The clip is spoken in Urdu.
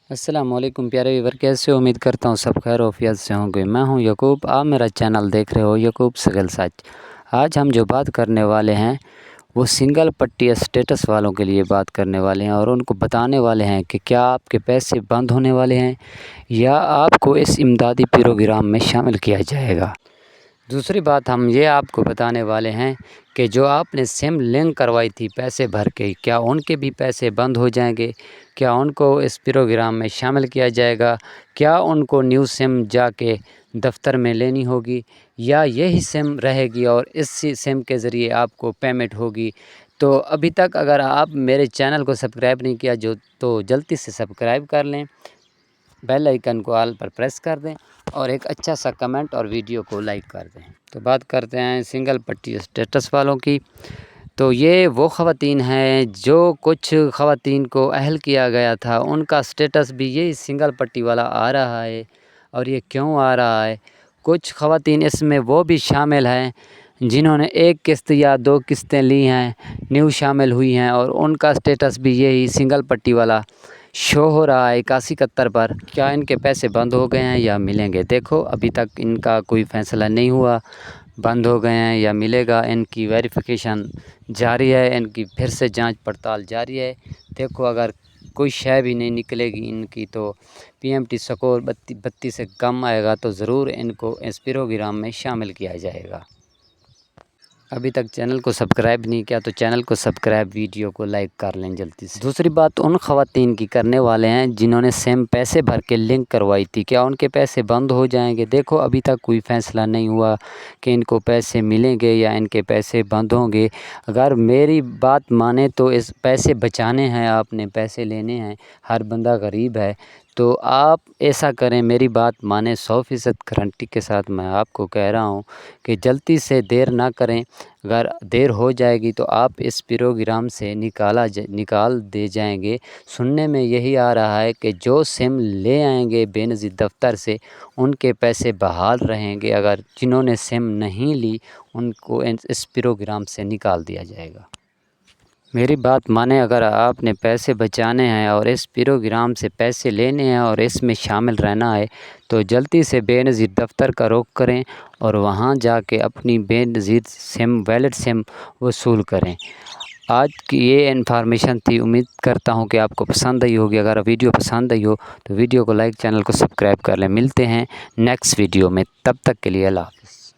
السلام علیکم پیارے ویور، کیسے ہو؟ امید کرتا ہوں سب خیر و عافیت سے ہوں گے۔ میں ہوں یعقوب، آپ میرا چینل دیکھ رہے ہو یعقوب سگل سچ۔ آج ہم جو بات کرنے والے ہیں وہ سنگل پٹی اسٹیٹس والوں کے لیے بات کرنے والے ہیں، اور ان کو بتانے والے ہیں کہ کیا آپ کے پیسے بند ہونے والے ہیں یا آپ کو اس امدادی پروگرام میں شامل کیا جائے گا۔ دوسری بات ہم یہ آپ کو بتانے والے ہیں کہ جو آپ نے سم لنک کروائی تھی پیسے بھر کے، کیا ان کے بھی پیسے بند ہو جائیں گے؟ کیا ان کو اس پروگرام میں شامل کیا جائے گا؟ کیا ان کو نیو سم جا کے دفتر میں لینی ہوگی یا یہی سم رہے گی اور اس سم کے ذریعے آپ کو پیمنٹ ہوگی؟ تو ابھی تک اگر آپ میرے چینل کو سبسکرائب نہیں کیا تو جلدی سے سبسکرائب کر لیں، بیل آئیکن کو آل پر پریس کر دیں اور ایک اچھا سا کمنٹ اور ویڈیو کو لائک کر دیں۔ تو بات کرتے ہیں سنگل پٹی اسٹیٹس والوں کی۔ تو یہ وہ خواتین ہیں جو کچھ خواتین کو اہل کیا گیا تھا، ان کا اسٹیٹس بھی یہی سنگل پٹی والا آ رہا ہے۔ اور یہ کیوں آ رہا ہے؟ کچھ خواتین اس میں وہ بھی شامل ہیں جنہوں نے ایک قسط یا 2 قسطیں لی ہیں، نیو شامل ہوئی ہیں، اور ان کا اسٹیٹس بھی یہی سنگل پٹی والا شو ہو رہا ہے 8171 پر۔ کیا ان کے پیسے بند ہو گئے ہیں یا ملیں گے؟ دیکھو ابھی تک ان کا کوئی فیصلہ نہیں ہوا، بند ہو گئے ہیں یا ملے گا، ان کی ویریفیکیشن جاری ہے، ان کی پھر سے جانچ پڑتال جاری ہے۔ دیکھو اگر کوئی شے بھی نہیں نکلے گی ان کی تو PMT سکور 32 سے کم آئے گا تو ضرور ان کو اس پروگرام میں شامل کیا جائے گا۔ ابھی تک چینل کو سبسکرائب نہیں کیا تو چینل کو سبسکرائب، ویڈیو کو لائک کر لیں جلدی سے۔ دوسری بات ان خواتین کی کرنے والے ہیں جنہوں نے سیم پیسے بھر کے لنک کروائی تھی، کیا ان کے پیسے بند ہو جائیں گے؟ دیکھو ابھی تک کوئی فیصلہ نہیں ہوا کہ ان کو پیسے ملیں گے یا ان کے پیسے بند ہوں گے۔ اگر میری بات مانیں تو اس پیسے بچانے ہیں، آپ نے پیسے لینے ہیں، ہر بندہ غریب ہے، تو آپ ایسا کریں، میری بات مانیں، 100% گارنٹی کے ساتھ میں آپ کو کہہ رہا ہوں کہ جلدی سے دیر نہ کریں۔ اگر دیر ہو جائے گی تو آپ اس پروگرام سے نکال دے جائیں گے۔ سننے میں یہی آ رہا ہے کہ جو سم لے آئیں گے بے نظیر دفتر سے ان کے پیسے بحال رہیں گے، اگر جنہوں نے سم نہیں لی ان کو اس پروگرام سے نکال دیا جائے گا۔ میری بات مانیں، اگر آپ نے پیسے بچانے ہیں اور اس پروگرام سے پیسے لینے ہیں اور اس میں شامل رہنا ہے تو جلدی سے بے نظیر دفتر کا رخ کریں اور وہاں جا کے اپنی بے نظیر سم ویلڈ سم وصول کریں۔ آج کی یہ انفارمیشن تھی، امید کرتا ہوں کہ آپ کو پسند آئی ہوگی۔ اگر ویڈیو پسند آئی ہو تو ویڈیو کو لائک، چینل کو سبسکرائب کر لیں۔ ملتے ہیں نیکسٹ ویڈیو میں، تب تک کے لیے اللہ حافظ۔